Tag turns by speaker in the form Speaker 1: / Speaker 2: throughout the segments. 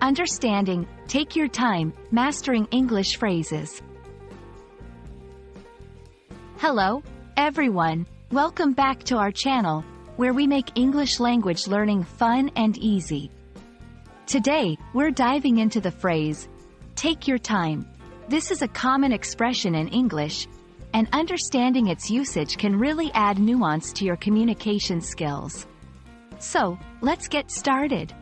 Speaker 1: Understanding, take your time, mastering English phrases. Hello, everyone. Welcome back to our channel, where we make English language learning fun and easy. Today, we're diving into the phrase, take your time. This is a common expression in English, and understanding its usage can really add nuance to your communication skills. So, let's get started.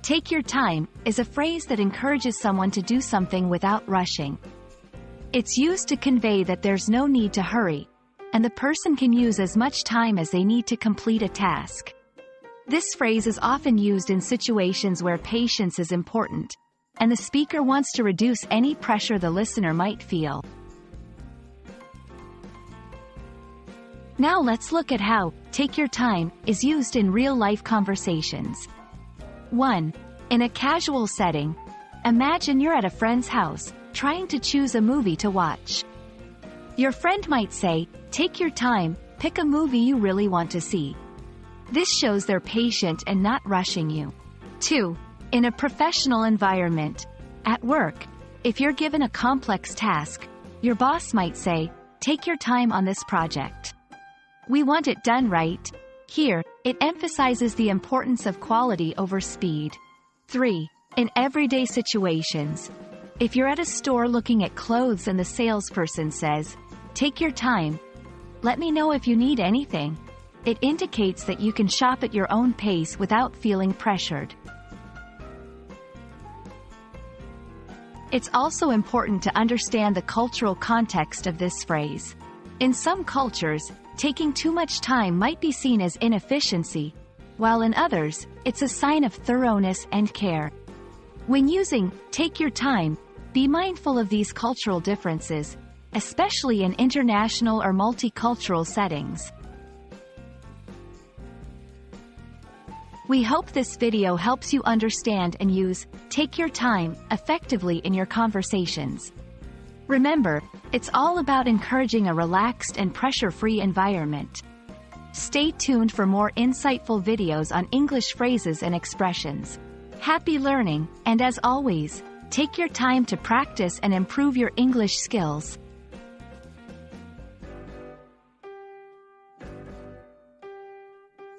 Speaker 1: Take your time is a phrase that encourages someone to do something without rushing. It's used to convey that there's no need to hurry, and the person can use as much time as they need to complete a task. This phrase is often used in situations where patience is important, and the speaker wants to reduce any pressure the listener might feel. Now let's look at how "take your time" is used in real-life conversations. 1. In a casual setting, imagine you're at a friend's house, trying to choose a movie to watch. Your friend might say, "Take your time, pick a movie you really want to see." This shows they're patient and not rushing you. 2. In a professional environment, at work, if you're given a complex task, your boss might say, "Take your time on this project. We want it done right." Here, it emphasizes the importance of quality over speed. 3. In everyday situations, if you're at a store looking at clothes and the salesperson says, "Take your time. Let me know if you need anything," it indicates that you can shop at your own pace without feeling pressured. It's also important to understand the cultural context of this phrase. In some cultures, taking too much time might be seen as inefficiency, while in others, it's a sign of thoroughness and care. When using "take your time," be mindful of these cultural differences, especially in international or multicultural settings. We hope this video helps you understand and use "take your time" effectively in your conversations. Remember, it's all about encouraging a relaxed and pressure-free environment. Stay tuned for more insightful videos on English phrases and expressions. Happy learning, and as always, take your time to practice and improve your English skills.